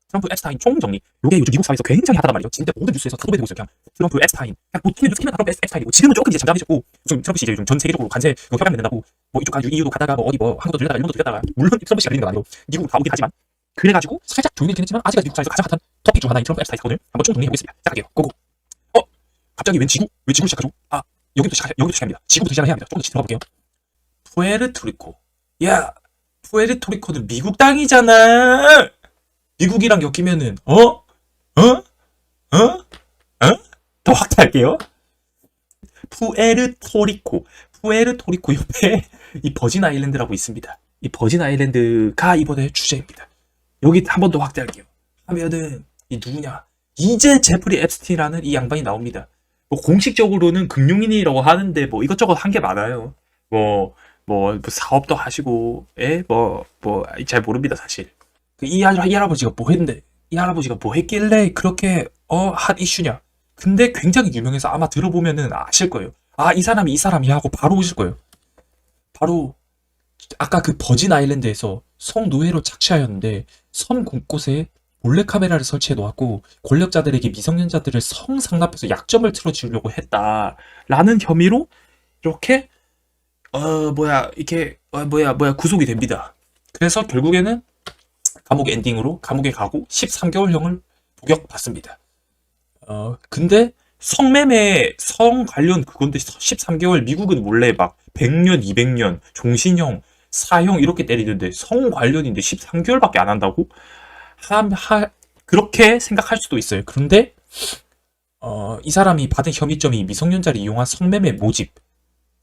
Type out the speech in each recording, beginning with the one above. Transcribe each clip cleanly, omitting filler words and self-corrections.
트럼프 앱스타인 총정리. 요게 요즘 미국 사회에서 굉장히 핫하단 말이에요. 진짜 모든 뉴스에서 다 도배되고 있어요. 그냥 트럼프 앱스타인. 그냥 보통의 뉴스 키면 다 트럼프 앱스타인이고 지금은 조금 이제 잠잠해졌고 요즘 트럼프 씨 이제 요즘 전 세계적으로 관세 협약 맺는다고 뭐 이쪽 가지고 EU도 가다가 뭐 어디 뭐 한국도 들렸다가 일본도 들렸다가 물론 트럼프 씨가 들리는 건 아니고 미국으로 가오긴 하지만 그래가지고 살짝 조용해지긴 했지만 아직까지 미국 사회에서 가장 핫한 토픽 중 하나인 트럼프 앱스타인이거든요. 한번 총 정리해보겠습니다. 시작할게요. 고고. 갑자기 웬 지구? 왜 지구를 시작하죠? 여기부터 시작합니다. 지구부터 시작을 해야 합니다. 조금 더 들어가 볼게요. 푸에르토리코. 야, 푸에르토리코는 미국 땅이잖아. 미국이랑 엮이면은 더 확대할게요. 푸에르토리코 옆에 이 버진 아일랜드라고 있습니다. 이 버진 아일랜드가 이번에 주제입니다. 여기 한 번 더 확대할게요. 하면은 이 누구냐? 이제 제프리 앱스틴이라는 이 양반이 나옵니다. 뭐 공식적으로는 금융인이라고 하는데 뭐 이것저것 한 게 많아요. 뭐 사업도 하시고, 잘 모릅니다, 사실. 이 할아버지가 뭐 했는데, 이 할아버지가 뭐 했길래 그렇게, 핫 이슈냐. 근데 굉장히 유명해서 아마 들어보면은 아실 거예요. 이 사람이 이 사람이야 하고 바로 오실 거예요. 바로, 아까 그 버진 아일랜드에서 성노예로 착취하였는데, 섬 곳곳에 몰래카메라를 설치해 놓았고, 권력자들에게 미성년자들을 성상납해서 약점을 틀어주려고 했다라는 혐의로, 이렇게, 구속이 됩니다. 그래서 결국에는 감옥 엔딩으로 감옥에 가고 13개월형을 복역받습니다. 근데 성매매, 성 관련 그건데 13개월, 미국은 원래 막 100년, 200년, 종신형, 사형 이렇게 때리는데 성 관련인데 13개월밖에 안 한다고? 그렇게 생각할 수도 있어요. 그런데, 이 사람이 받은 혐의점이 미성년자를 이용한 성매매 모집,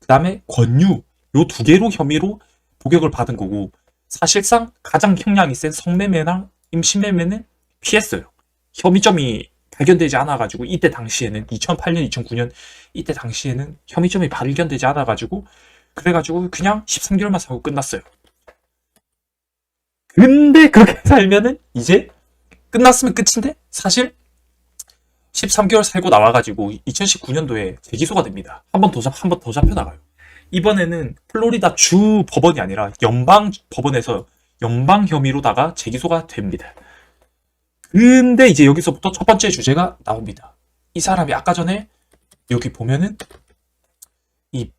그 다음에 권유, 요 두 개로 혐의로 복역을 받은 거고, 사실상 가장 형량이 센 성매매랑 임신매매는 피했어요. 혐의점이 발견되지 않아가지고, 이때 당시에는 2008년, 2009년 이때 당시에는 혐의점이 발견되지 않아가지고, 그래가지고 그냥 13개월만 사고 끝났어요. 근데 그렇게 살면은 이제 끝났으면 끝인데 사실 13개월 살고 나와가지고 2019년도에 재기소가 됩니다. 한 번 더 잡혀나가요. 이번에는 플로리다 주 법원이 아니라 연방 법원에서 연방 혐의로다가 재기소가 됩니다. 근데 이제 여기서부터 첫 번째 주제가 나옵니다. 이 사람이 아까 전에 여기 보면은 이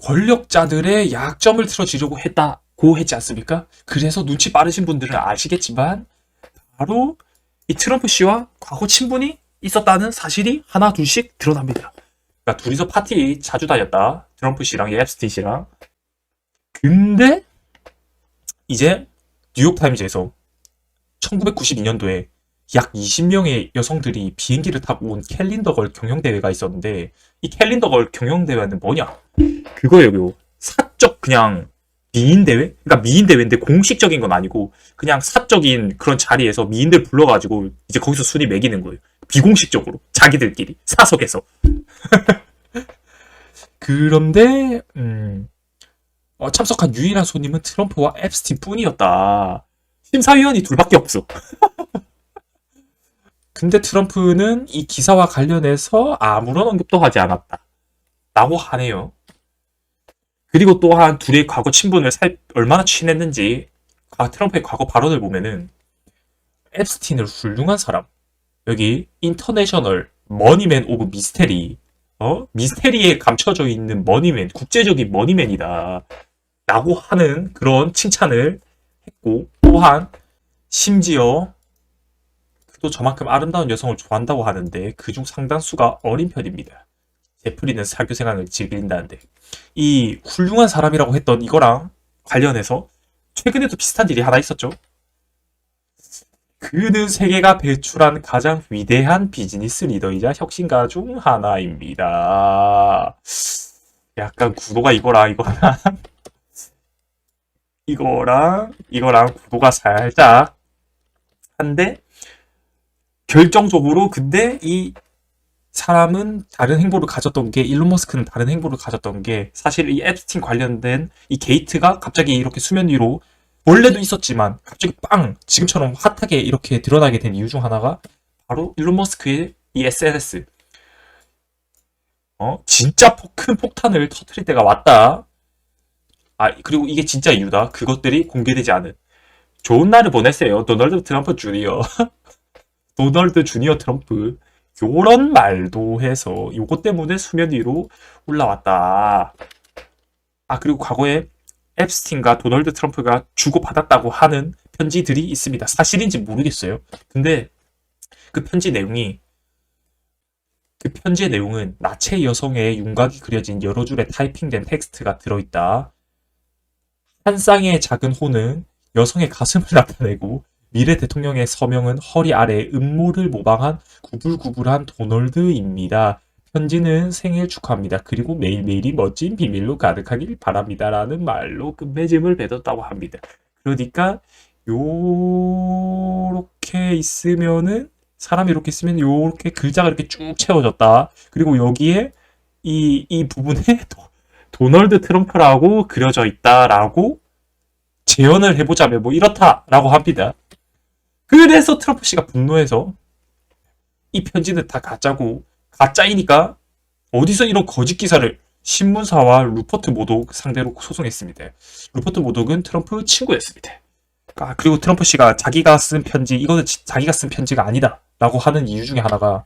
권력자들의 약점을 틀어주려고 했다고 했지 않습니까? 그래서 눈치 빠르신 분들은 아시겠지만 바로 이 트럼프 씨와 과거 친분이 있었다는 사실이 하나 둘씩 드러납니다. 그러니까 둘이서 파티 자주 다녔다. 트럼프 씨랑 앱스틴 씨랑. 근데 이제 뉴욕타임즈에서 1992년도에 약 20명의 여성들이 비행기를 타고 온 캘린더걸 경영대회가 있었는데 이 캘린더걸 경영대회는 뭐냐? 그거예요. 사적 그냥 미인대회? 그러니까 미인대회인데 공식적인 건 아니고 그냥 사적인 그런 자리에서 미인들 불러가지고 이제 거기서 순위 매기는 거예요. 비공식적으로 자기들끼리 사석에서. 그런데 참석한 유일한 손님은 트럼프와 앱스틴 뿐이었다. 심사위원이 둘밖에 없어. 근데 트럼프는 이 기사와 관련해서 아무런 언급도 하지 않았다. 라고 하네요. 그리고 또한 둘의 과거 친분을 얼마나 친했는지 트럼프의 과거 발언을 보면은 앱스틴을 훌륭한 사람, 여기 인터내셔널 머니맨 오브 미스테리, 미스테리에 감춰져 있는 머니맨, 국제적인 머니맨이다 라고 하는 그런 칭찬을 했고, 또한 심지어 그도 저만큼 아름다운 여성을 좋아한다고 하는데 그중 상당수가 어린 편입니다. 제프리는 사교 생활을 즐긴다는데 이 훌륭한 사람이라고 했던 이거랑 관련해서 최근에도 비슷한 일이 하나 있었죠. 그는 세계가 배출한 가장 위대한 비즈니스 리더이자 혁신가 중 하나입니다. 약간 구도가 이거랑 구도가 살짝 한데 결정적으로 근데 이 사람은 다른 행보를 가졌던 게 일론 머스크는 다른 행보를 가졌던 게 사실 이 앱스틴 관련된 이 게이트가 갑자기 이렇게 수면 위로 원래도 있었지만 갑자기 빵 지금처럼 핫하게 이렇게 드러나게 된 이유 중 하나가 바로 일론 머스크의 이 SNS 진짜 큰 폭탄을 터뜨릴 때가 왔다. 그리고 이게 진짜 이유다. 그것들이 공개되지 않은 좋은 날을 보내세요. 도널드 트럼프 주니어. 도널드 주니어 트럼프. 요런 말도 해서 요것 때문에 수면 위로 올라왔다. 아, 그리고 과거에 앱스틴과 도널드 트럼프가 주고받았다고 하는 편지들이 있습니다. 사실인지 모르겠어요. 근데 그 편지 내용이 그 편지의 내용은 나체 여성의 윤곽이 그려진 여러 줄의 타이핑된 텍스트가 들어있다. 한 쌍의 작은 호는 여성의 가슴을 나타내고 미래 대통령의 서명은 허리 아래 음모를 모방한 구불구불한 도널드입니다. 편지는 생일 축하합니다. 그리고 매일매일이 멋진 비밀로 가득하길 바랍니다. 라는 말로 끝맺음을 맺었다고 합니다. 그러니까 요렇게 있으면은 사람이 이렇게 있으면 요렇게 글자가 이렇게 쭉 채워졌다. 그리고 여기에 이 부분에 도널드 트럼프라고 그려져 있다라고 재현을 해보자면 뭐 이렇다라고 합니다. 그래서 트럼프 씨가 분노해서 이 편지는 다 가짜고 가짜이니까 어디서 이런 거짓 기사를 신문사와 루퍼트 모독 상대로 소송했습니다. 루퍼트 모독은 트럼프 친구였습니다. 아, 그리고 트럼프 씨가 자기가 쓴 편지, 이거는 자기가 쓴 편지가 아니다 라고 하는 이유 중에 하나가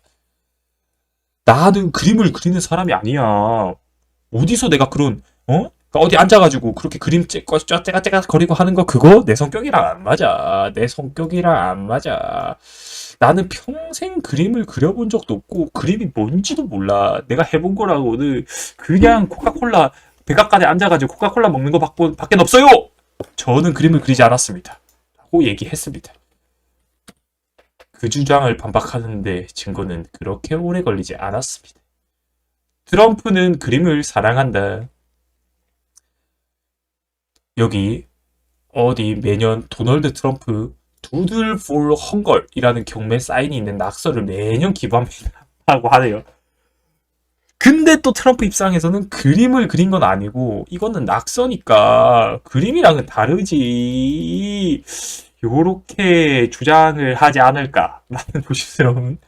나는 그림을 그리는 사람이 아니야. 어디서 내가 그런 그러니까 어디 앉아가지고 그렇게 그림 째깍째깍 거리고 하는 거 그거 내 성격이랑 안 맞아. 내 성격이랑 안 맞아. 나는 평생 그림을 그려본 적도 없고 그림이 뭔지도 몰라. 내가 해본 거라고는 그냥 코카콜라 백악관에 앉아가지고 코카콜라 먹는 거 밖에 없어요. 저는 그림을 그리지 않았습니다. 라고 얘기했습니다. 그 주장을 반박하는데 증거는 그렇게 오래 걸리지 않았습니다. 트럼프는 그림을 사랑한다. 여기 어디 매년 도널드 트럼프 두들 for 헝걸이라는 경매 사인이 있는 낙서를 매년 기부합니다. 라고 하네요. 근데 또 트럼프 입장에서는 그림을 그린 건 아니고 이거는 낙서니까 그림이랑은 다르지. 요렇게 주장을 하지 않을까라는 조심스러운.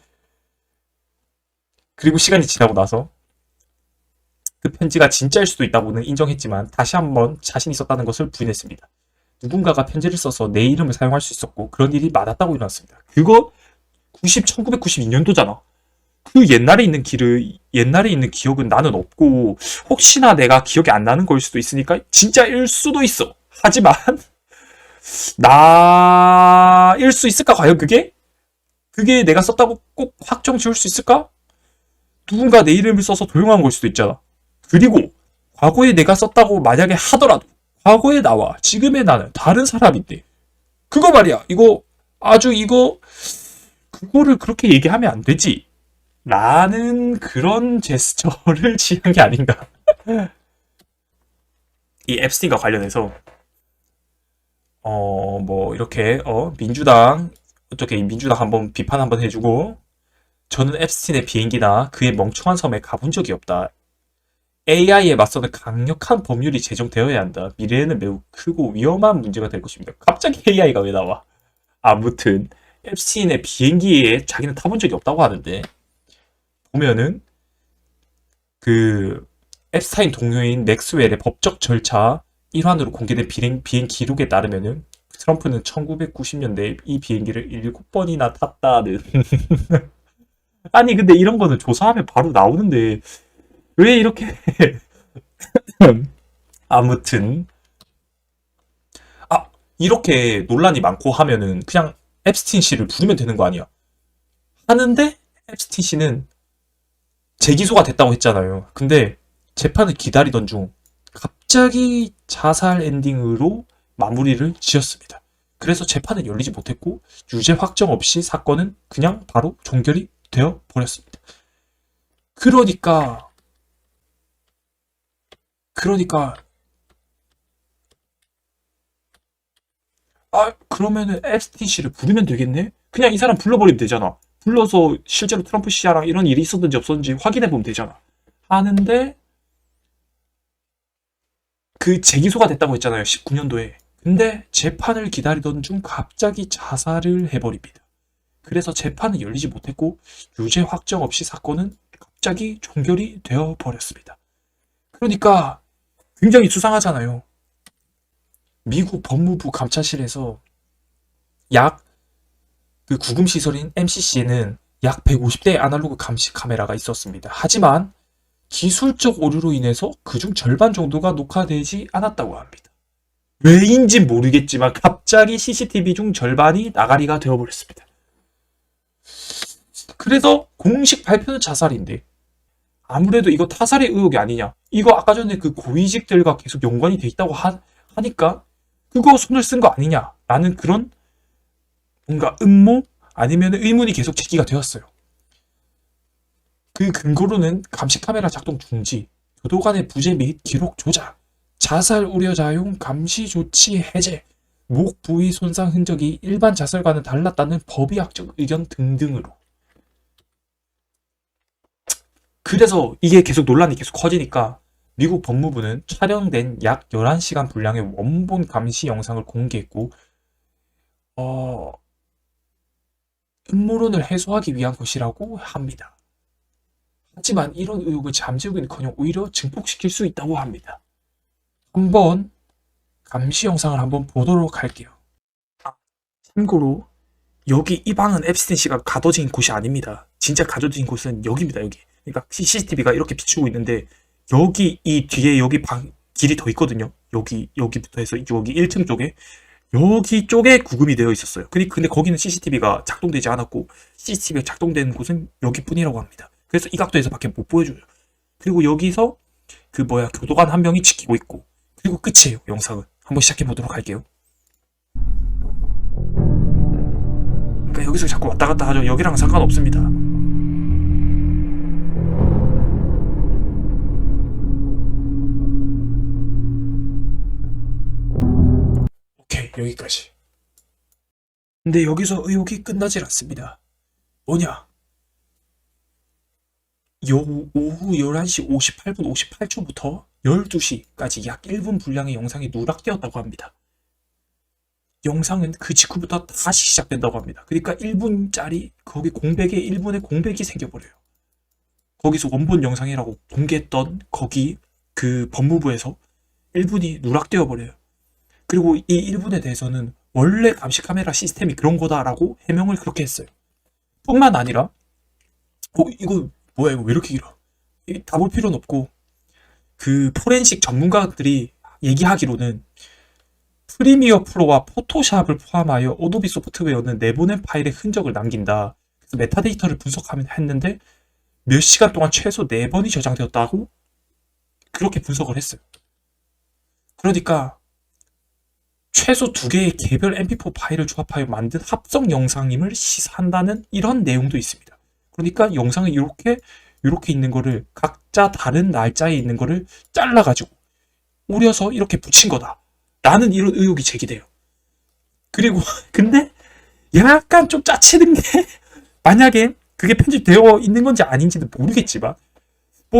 그리고 시간이 지나고 나서 그 편지가 진짜일 수도 있다고는 인정했지만 다시 한번 자신이 있었다는 것을 부인했습니다. 누군가가 편지를 써서 내 이름을 사용할 수 있었고 그런 일이 많았다고 일어났습니다. 그거 1992년도잖아. 그 옛날에 있는 기억은 나는 없고 혹시나 내가 기억이 안 나는 걸 수도 있으니까 진짜일 수도 있어. 하지만 나일 수 있을까 과연 그게? 그게 내가 썼다고 꼭 확정 지을 수 있을까? 누군가 내 이름을 써서 도용한 걸 수도 있잖아. 그리고 과거에 내가 썼다고 만약에 하더라도 과거의 나와 지금의 나는 다른 사람인데 그거 말이야. 그거를 그렇게 얘기하면 안 되지. 라는 그런 제스처를 취한 게 아닌가. 이 앱스틴과 관련해서 이렇게 민주당 한번 비판 한번 해주고 저는 앱스틴의 비행기나 그의 멍청한 섬에 가본 적이 없다. AI에 맞서는 강력한 법률이 제정되어야 한다. 미래에는 매우 크고 위험한 문제가 될 것입니다. 갑자기 AI가 왜 나와? 아무튼 앱스틴의 비행기에 자기는 타본 적이 없다고 하는데 보면은 그 앱스타인 동료인 맥스웰의 법적 절차 일환으로 공개된 비행 기록에 따르면은 트럼프는 1990년대에 이 비행기를 7번이나 탔다는. 아니 근데 이런 거는 조사하면 바로 나오는데 왜 이렇게 아무튼 이렇게 논란이 많고 하면은 그냥 앱스틴 씨를 부르면 되는 거 아니야. 하는데 앱스틴 씨는 재기소가 됐다고 했잖아요. 근데 재판을 기다리던 중 갑자기 자살 엔딩으로 마무리를 지었습니다. 그래서 재판은 열리지 못했고 유죄 확정 없이 사건은 그냥 바로 종결이 되어 버렸습니다. 그러니까 그러면은 앱스틴 씨를 부르면 되겠네? 그냥 이 사람 불러버리면 되잖아. 불러서 실제로 트럼프 씨랑 이런 일이 있었는지 없었는지 확인해보면 되잖아. 하는데 그 재기소가 됐다고 했잖아요. 19년도에. 근데 재판을 기다리던 중 갑자기 자살을 해버립니다. 그래서 재판은 열리지 못했고 유죄 확정 없이 사건은 갑자기 종결이 되어 버렸습니다. 그러니까 굉장히 수상하잖아요. 미국 법무부 감찰실에서 약 그 구금 시설인 MCC에는 약 150대의 아날로그 감시 카메라가 있었습니다. 하지만 기술적 오류로 인해서 그중 절반 정도가 녹화되지 않았다고 합니다. 왜인지 모르겠지만 갑자기 CCTV 중 절반이 나가리가 되어버렸습니다. 그래서 공식 발표는 자살인데 아무래도 이거 타살의 의혹이 아니냐. 이거 아까 전에 그 고위직들과 계속 연관이 돼 있다고 하니까 그거 손을 쓴 거 아니냐라는 그런 뭔가 음모 아니면 의문이 계속 제기가 되었어요. 그 근거로는 감시 카메라 작동 중지, 교도 간의 부재 및 기록 조작, 자살 우려자용 감시 조치 해제, 목 부위 손상 흔적이 일반 자살과는 달랐다는 법의학적 의견 등등으로. 그래서 이게 계속 논란이 계속 커지니까 미국 법무부는 촬영된 약 11시간 분량의 원본 감시 영상을 공개했고 음모론을 해소하기 위한 것이라고 합니다. 하지만 이런 의혹을 잠재우기는커녕 오히려 증폭시킬 수 있다고 합니다. 한번 감시 영상을 한번 보도록 할게요. 참고로 여기 이 방은 앱스틴 씨가 가둬진 곳이 아닙니다. 진짜 가둬진 곳은 여기입니다. 여기. 그러니까 CCTV가 이렇게 비추고 있는데 여기 이 뒤에 여기 방 길이 더 있거든요. 여기부터 해서 여기 1층 쪽에 여기 쪽에 구금이 되어 있었어요. 근데 거기는 CCTV가 작동되지 않았고 CCTV가 작동된 곳은 여기뿐이라고 합니다. 그래서 이 각도에서 밖에 못 보여줘요. 그리고 여기서 교도관 한 명이 지키고 있고 그리고 끝이에요. 영상은. 한번 시작해 보도록 할게요. 그러니까 여기서 자꾸 왔다 갔다 하죠. 여기랑 상관없습니다. 오케이, 여기까지. 근데 여기서 의혹이 끝나질 않습니다. 뭐냐? 오후 11시 58분 58초부터 12시까지 약 1분 분량의 영상이 누락되었다고 합니다. 영상은 그 직후부터 다시 시작된다고 합니다. 그러니까 1분짜리 거기 공백에 1분의 공백이 생겨버려요. 거기서 원본 영상이라고 공개했던 거기 그 법무부에서 1분이 누락되어 버려요. 그리고 이 1분에 대해서는 원래 감시 카메라 시스템이 그런 거다라고 해명을 그렇게 했어요. 뿐만 아니라 이거 뭐야 이거 왜 이렇게 길어? 다 볼 필요는 없고 그 포렌식 전문가들이 얘기하기로는 프리미어 프로와 포토샵을 포함하여 어도비 소프트웨어는 내보낸 파일의 흔적을 남긴다. 그래서 메타데이터를 분석하면 했는데 몇 시간 동안 최소 4번이 저장되었다고 그렇게 분석을 했어요. 그러니까 최소 2개의 개별 mp4 파일을 조합하여 만든 합성 영상임을 시사한다는 이런 내용도 있습니다. 그러니까 영상에 이렇게 있는 거를 각자 다른 날짜에 있는 거를 잘라가지고 오려서 이렇게 붙인 거다. 라는 이런 의혹이 제기돼요. 그리고 근데 약간 좀 짜치는 게 만약에 그게 편집되어 있는 건지 아닌지는 모르겠지만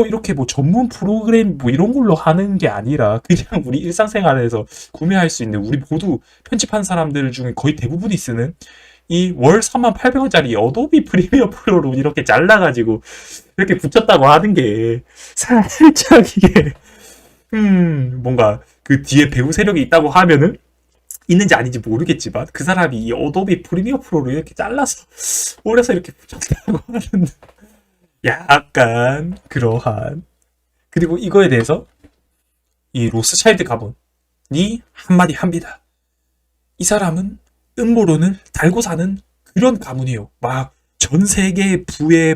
이렇게 전문 프로그램 이런 걸로 하는 게 아니라 그냥 우리 일상생활에서 구매할 수 있는 우리 모두 편집한 사람들 중에 거의 대부분이 쓰는 이 월 38,000원짜리 어도비 프리미어 프로로 이렇게 잘라가지고 이렇게 붙였다고 하는 게 살짝 이게 뭔가 그 뒤에 배우 세력이 있다고 하면은 있는지 아닌지 모르겠지만 그 사람이 이 어도비 프리미어 프로를 이렇게 잘라서 오려서 이렇게 붙였다고 하는 약간 그러한. 그리고 이거에 대해서 이 로스차일드 가문이 한마디 합니다. 이 사람은 음모론을 달고 사는 그런 가문이에요. 막 전 세계 부의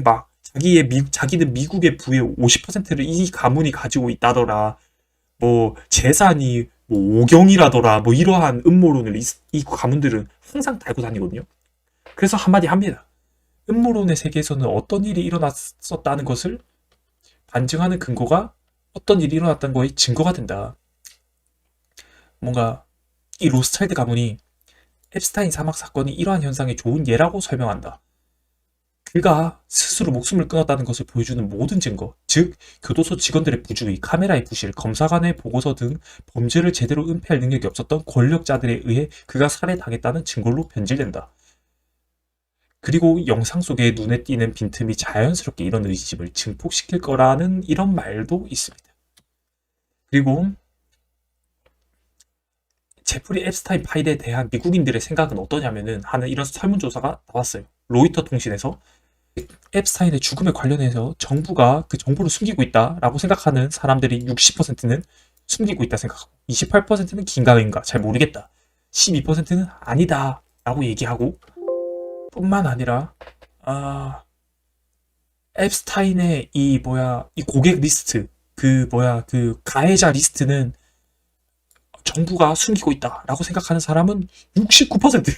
자기는 미국의 부의 50%를 이 가문이 가지고 있다더라. 재산이 5경이라더라. 이러한 음모론을 이 가문들은 항상 달고 다니거든요. 그래서 한마디 합니다. 음모론의 세계에서는 어떤 일이 일어났었다는 것을 반증하는 근거가 어떤 일이 일어났다는 거에 증거가 된다. 뭔가 이 로스차일드 가문이 앱스타인 사막 사건이 이러한 현상의 좋은 예라고 설명한다. 그가 스스로 목숨을 끊었다는 것을 보여주는 모든 증거, 즉 교도소 직원들의 부주의, 카메라의 부실, 검사관의 보고서 등 범죄를 제대로 은폐할 능력이 없었던 권력자들에 의해 그가 살해당했다는 증거로 변질된다. 그리고 영상 속에 눈에 띄는 빈틈이 자연스럽게 이런 의심을 증폭시킬 거라는 이런 말도 있습니다. 그리고 제프리 앱스타인 파일에 대한 미국인들의 생각은 어떠냐면은 하는 이런 설문조사가 나왔어요. 로이터 통신에서 앱스타인의 죽음에 관련해서 정부가 그 정보를 숨기고 있다라고 생각하는 사람들이 60%는 숨기고 있다 생각하고 28%는 긴가민가 잘 모르겠다. 12%는 아니다 라고 얘기하고 뿐만 아니라 앱스타인의 이 고객 리스트 그 가해자 리스트는 정부가 숨기고 있다라고 생각하는 사람은 69%.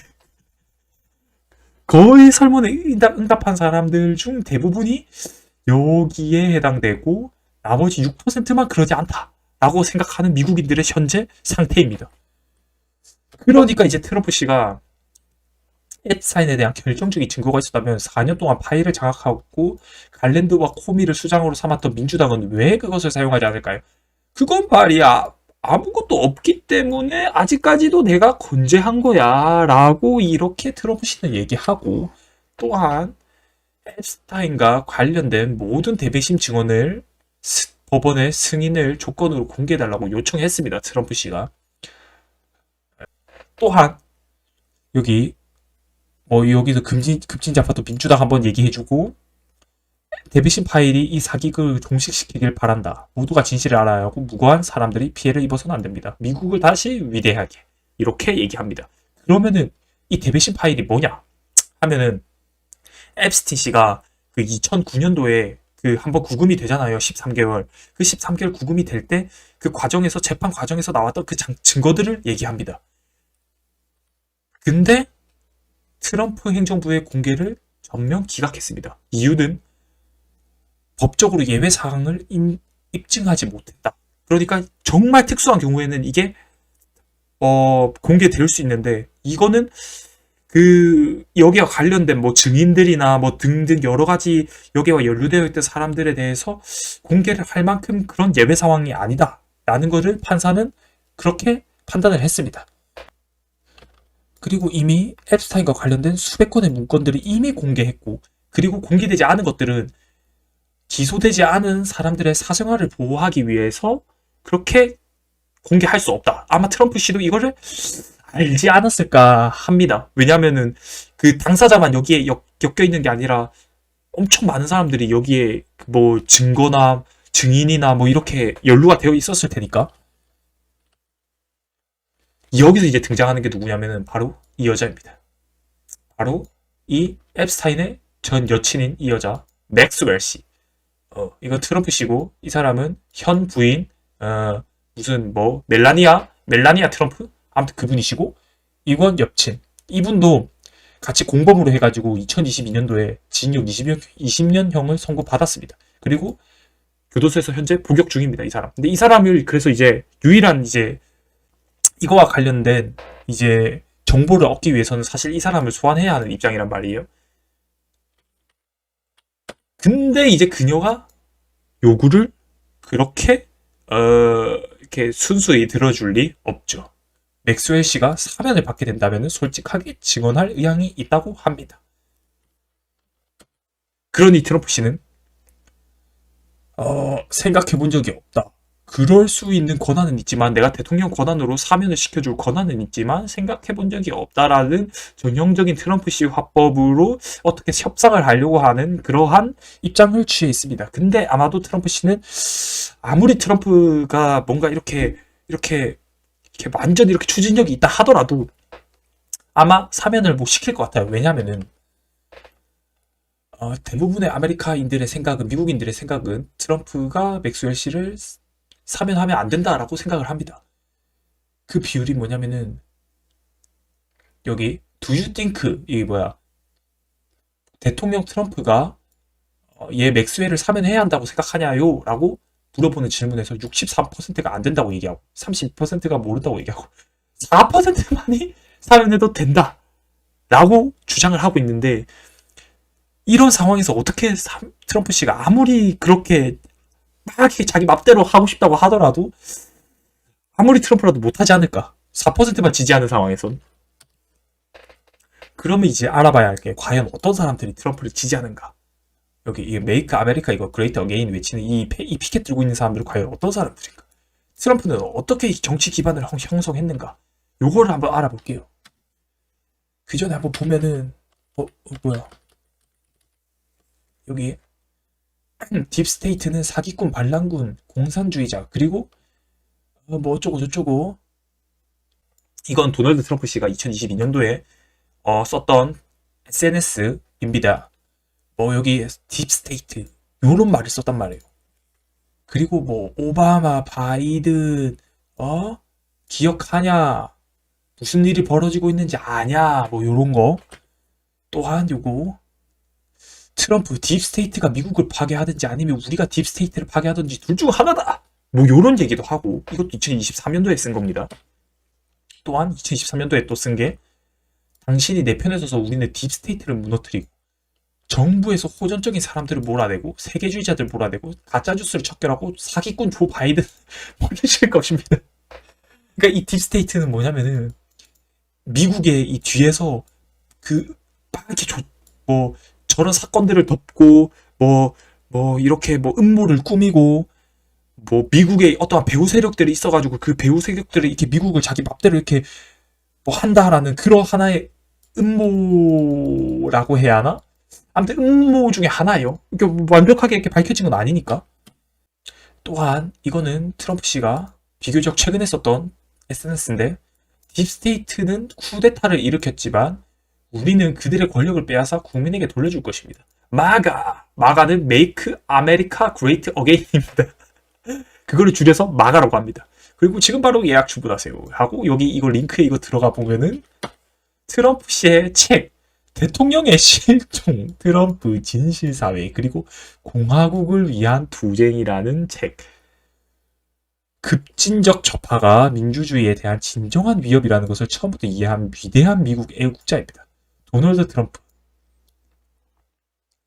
거의 설문에 응답한 사람들 중 대부분이 여기에 해당되고 나머지 6%만 그러지 않다라고 생각하는 미국인들의 현재 상태입니다. 그러니까 이제 트럼프 씨가 앱스타인에 대한 결정적인 증거가 있었다면 4년 동안 파일을 장악하고 갈랜드와 코미를 수장으로 삼았던 민주당은 왜 그것을 사용하지 않을까요? 그건 말이야 아무것도 없기 때문에 아직까지도 내가 건재한 거야 라고 이렇게 트럼프 씨는 얘기하고 또한 앱스타인과 관련된 모든 대배심 증언을 법원의 승인을 조건으로 공개해달라고 요청했습니다. 트럼프 씨가. 또한 여기서 급진자파도 민주당 한번 얘기해주고 대배심 파일이 이 사기극을 종식시키길 바란다. 모두가 진실을 알아야 하고 무고한 사람들이 피해를 입어서는 안 됩니다. 미국을 다시 위대하게 이렇게 얘기합니다. 그러면은 이 대배심 파일이 뭐냐 하면은 앱스틴 씨가 그 2009년도에 그 한번 구금이 되잖아요. 13개월. 그 13개월 구금이 될 때 그 과정에서 재판 과정에서 나왔던 그 증거들을 얘기합니다. 근데 트럼프 행정부의 공개를 전면 기각했습니다. 이유는 법적으로 예외 사항을 입증하지 못했다. 그러니까 정말 특수한 경우에는 이게 공개될 수 있는데 이거는 여기와 관련된 증인들이나 등등 여러 가지 여기와 연루되어 있던 사람들에 대해서 공개를 할 만큼 그런 예외 상황이 아니다라는 것을 판사는 그렇게 판단을 했습니다. 그리고 이미 앱스타인과 관련된 수백 건의 문건들을 이미 공개했고 그리고 공개되지 않은 것들은 기소되지 않은 사람들의 사생활을 보호하기 위해서 그렇게 공개할 수 없다. 아마 트럼프 씨도 이거를 알지 않았을까 합니다. 왜냐면은 그 당사자만 여기에 엮여 있는 게 아니라 엄청 많은 사람들이 여기에 증거나 증인이나 이렇게 연루가 되어 있었을 테니까. 여기서 이제 등장하는 게 누구냐면은 바로 이 여자입니다. 바로 이 앱스타인의 전 여친인 이 여자 맥스웰 씨. 이건 트럼프 씨고 이 사람은 현 부인 무슨 멜라니아 트럼프? 아무튼 그분이시고 이건 여친. 이분도 같이 공범으로 해가지고 2022년도에 징역 20년형을 선고받았습니다. 그리고 교도소에서 현재 복역 중입니다. 이 사람. 근데 이 사람을 그래서 이제 유일한 이거와 관련된 정보를 얻기 위해서는 사실 이 사람을 소환해야 하는 입장이란 말이에요. 근데 이제 그녀가 요구를 그렇게 이렇게 순수히 들어줄 리 없죠. 맥스웰 씨가 사면을 받게 된다면 솔직하게 증언할 의향이 있다고 합니다. 그러니 트럼프 씨는 생각해 본 적이 없다. 그럴 수 있는 권한은 있지만 내가 대통령 권한으로 사면을 시켜줄 권한은 있지만 생각해 본 적이 없다라는 전형적인 트럼프 씨 화법으로 어떻게 협상을 하려고 하는 그러한 입장을 취해 있습니다. 근데 아마도 트럼프 씨는 아무리 트럼프가 뭔가 이렇게 완전히 이렇게 추진력이 있다 하더라도 아마 사면을 못 시킬 것 같아요. 왜냐면은 대부분의 아메리카인들의 생각은 미국인들의 생각은 트럼프가 맥스웰 씨를 사면하면 안 된다라고 생각을 합니다. 그 비율이 뭐냐면은 여기 Do you think 대통령 트럼프가 얘 맥스웰을 사면해야 한다고 생각하냐요? 라고 물어보는 질문에서 63%가 안 된다고 얘기하고 32%가 모른다고 얘기하고 4%만이 사면해도 된다 라고 주장을 하고 있는데 이런 상황에서 어떻게 트럼프 씨가 아무리 그렇게 막 자기 맘대로 하고 싶다고 하더라도 아무리 트럼프라도 못하지 않을까? 4%만 지지하는 상황에선. 그러면 이제 알아봐야 할 게 과연 어떤 사람들이 트럼프를 지지하는가? 여기 이 메이크 아메리카 이거 그레이트 어게인 외치는 이 피켓 들고 있는 사람들은 과연 어떤 사람들인가? 트럼프는 어떻게 정치 기반을 형성했는가? 요거를 한번 알아볼게요. 그 전에 한번 보면은, 뭐야. 여기, 딥스테이트는 사기꾼, 반란군, 공산주의자, 그리고, 뭐 어쩌고 저쩌고. 이건 도널드 트럼프 씨가 2022년도에 썼던 SNS입니다. 뭐 여기 딥스테이트 요런 말을 썼단 말이에요. 그리고 뭐 오바마, 바이든 기억하냐? 무슨 일이 벌어지고 있는지 아냐? 뭐 요런 거. 또한 요거 트럼프 딥스테이트가 미국을 파괴하든지 아니면 우리가 딥스테이트를 파괴하든지 둘 중 하나다. 뭐 요런 얘기도 하고 이것도 2023년도에 쓴 겁니다. 또한 2023년도에 또 쓴 게 당신이 내 편에 서서 우리는 딥스테이트를 무너뜨리고 정부에서 호전적인 사람들을 몰아내고 세계주의자들 몰아내고 가짜뉴스를 척결하고 사기꾼 조 바이든 몰리실 것입니다. 그러니까 이 딥스테이트는 뭐냐면은 미국의 이 뒤에서 막 이렇게 뭐 저런 사건들을 덮고 이렇게 뭐 음모를 꾸미고 뭐 미국의 어떠한 배후 세력들이 있어가지고 그 배후 세력들이 이렇게 미국을 자기 맘대로 이렇게 뭐 한다라는 그런 하나의 음모라고 해야 하나? 아무튼 음모 중에 하나예요. 이게 완벽하게 이렇게 밝혀진 건 아니니까. 또한 이거는 트럼프 씨가 비교적 최근에 썼던 SNS인데 딥스테이트는 쿠데타를 일으켰지만 우리는 그들의 권력을 빼앗아 국민에게 돌려줄 것입니다. 마가는 Make America Great Again입니다. 그거를 줄여서 마가라고 합니다. 그리고 지금 바로 예약 주문하세요 하고 여기 이거 링크에 이거 들어가 보면은 트럼프 씨의 책 대통령의 실종, 트럼프 진실사회, 그리고 공화국을 위한 투쟁이라는 책. 급진적 좌파가 민주주의에 대한 진정한 위협이라는 것을 처음부터 이해한 위대한 미국 애국자입니다. 도널드 트럼프.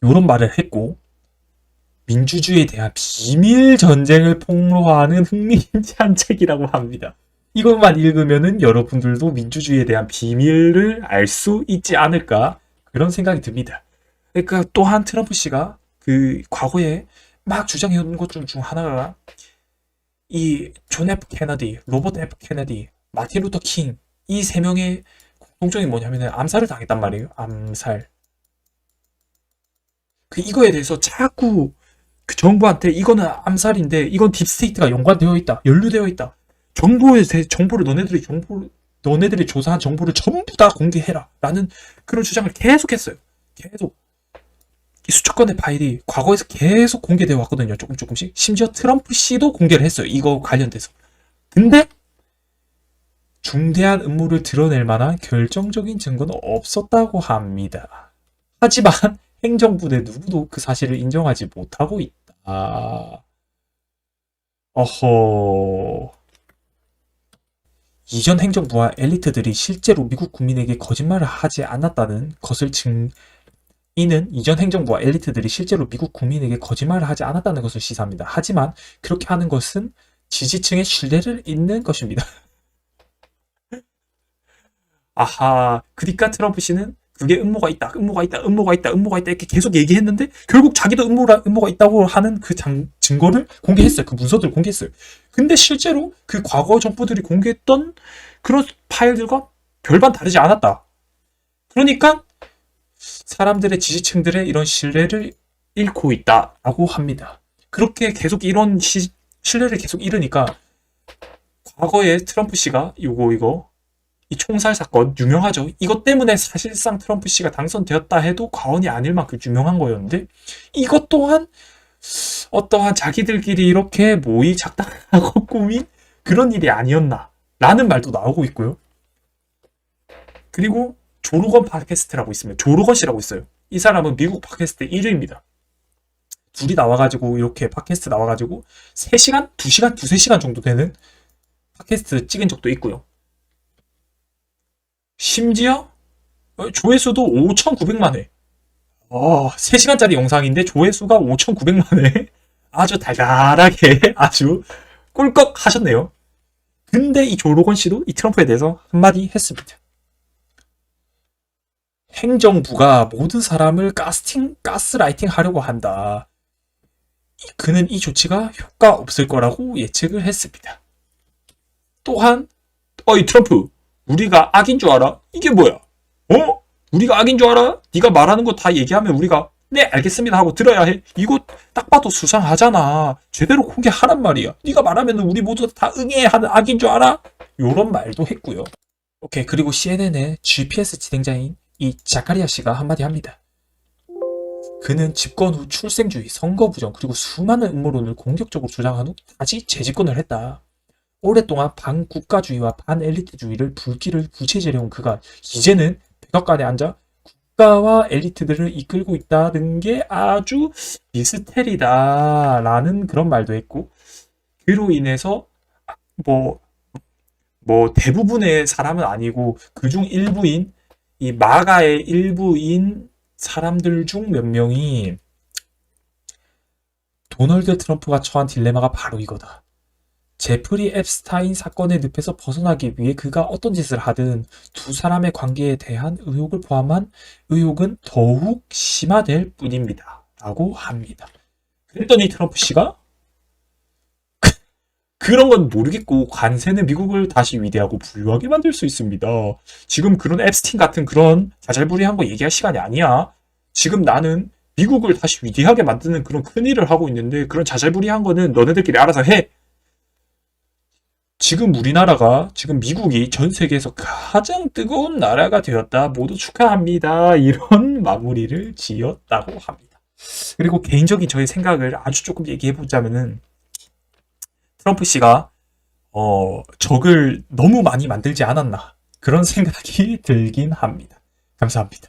이런 말을 했고, 민주주의에 대한 비밀 전쟁을 폭로하는 흥미진진한 책이라고 합니다. 이것만 읽으면은 여러분들도 민주주의에 대한 비밀을 알 수 있지 않을까 그런 생각이 듭니다. 그러니까 또한 트럼프 씨가 그 과거에 막 주장해온 것 중 하나가 이 존 F 케너디, 로버트 F 케너디, 마틴 루터 킹 이 세 명의 공통점이 뭐냐면은 암살을 당했단 말이에요. 암살. 이거에 대해서 자꾸 그 정부한테 이거는 암살인데 이건 딥스테이트가 연관되어 있다, 연루되어 있다. 정보를 너네들이 조사한 정보를 전부 다 공개해라 라는 그런 주장을 계속했어요. 계속 이 수천 건의 파일이 과거에서 계속 공개되어 왔거든요. 조금씩. 심지어 트럼프 씨도 공개를 했어요. 이거 관련돼서. 근데 중대한 음모를 드러낼 만한 결정적인 증거는 없었다고 합니다. 하지만 행정부 내 누구도 그 사실을 인정하지 못하고 있다. 어허. 이전 행정부와 엘리트들이 실제로 미국 국민에게 거짓말을 하지 않았다는 것을 이는 이전 행정부와 엘리트들이 실제로 미국 국민에게 거짓말을 하지 않았다는 것을 시사합니다. 하지만 그렇게 하는 것은 지지층의 신뢰를 잇는 것입니다. 아하, 그러니까 트럼프 씨는 그게 음모가 있다 이렇게 계속 얘기했는데 결국 자기도 음모가 있다고 하는 그 증거를 공개했어요. 그 문서들을 공개했어요. 근데 실제로 그 과거 정부들이 공개했던 그런 파일들과 별반 다르지 않았다. 그러니까 사람들의 지지층들의 이런 신뢰를 잃고 있다라고 합니다. 그렇게 계속 이런 신뢰를 계속 잃으니까 과거에 트럼프 씨가 이 총살 사건 유명하죠. 이것 때문에 사실상 트럼프 씨가 당선되었다 해도 과언이 아닐 만큼 유명한 거였는데 이것 또한 어떠한 자기들끼리 이렇게 모의 작당하고 꾸민 그런 일이 아니었나 라는 말도 나오고 있고요. 그리고 조로건 팟캐스트라고 있으면 조로건 씨라고 있어요. 이 사람은 미국 팟캐스트 1위입니다. 둘이 나와가지고 이렇게 팟캐스트 나와가지고 3시간, 2시간, 2-3시간 정도 되는 팟캐스트 찍은 적도 있고요. 심지어 조회수도 5,900만 회. 3시간짜리 영상인데 조회수가 5,900만 회. 아주 달달하게 아주 꿀꺽 하셨네요. 근데 이 조로건 씨도 이 트럼프에 대해서 한마디 했습니다. 행정부가 모든 사람을 가스라이팅 하려고 한다. 그는 이 조치가 효과 없을 거라고 예측을 했습니다. 또한 이 트럼프 우리가 악인 줄 알아? 이게 뭐야? 어? 우리가 악인 줄 알아? 네가 말하는 거 다 얘기하면 우리가 네 알겠습니다 하고 들어야 해. 이거 딱 봐도 수상하잖아. 제대로 공개하란 말이야. 네가 말하면 우리 모두 다 응해 하는 악인 줄 알아? 요런 말도 했고요. 오케이, 그리고 CNN의 GPS 진행자인 이 자카리아 씨가 한마디 합니다. 그는 집권 후 출생주의, 선거 부정, 그리고 수많은 음모론을 공격적으로 주장한 후 다시 재집권을 했다. 오랫동안 반국가주의와 반엘리트주의를 불길을 부채질해온 그가 이제는 백악관에 앉아 국가와 엘리트들을 이끌고 있다는 게 아주 미스테리다라는 그런 말도 했고, 그로 인해서 뭐 대부분의 사람은 아니고 그중 일부인 이 마가의 일부인 사람들 중 몇 명이 도널드 트럼프가 처한 딜레마가 바로 이거다. 제프리 앱스타인 사건의 늪에서 벗어나기 위해 그가 어떤 짓을 하든 두 사람의 관계에 대한 의혹을 포함한 의혹은 더욱 심화될 뿐입니다. 라고 합니다. 그랬더니 트럼프 씨가 그런 건 모르겠고 관세는 미국을 다시 위대하고 부유하게 만들 수 있습니다. 지금 그런 앱스틴 같은 그런 자잘부리한 거 얘기할 시간이 아니야. 지금 나는 미국을 다시 위대하게 만드는 그런 큰 일을 하고 있는데 그런 자잘부리한 거는 너네들끼리 알아서 해. 지금 우리나라가, 지금 미국이 전 세계에서 가장 뜨거운 나라가 되었다. 모두 축하합니다. 이런 마무리를 지었다고 합니다. 그리고 개인적인 저의 생각을 아주 조금 얘기해보자면은 트럼프 씨가 적을 너무 많이 만들지 않았나 그런 생각이 들긴 합니다. 감사합니다.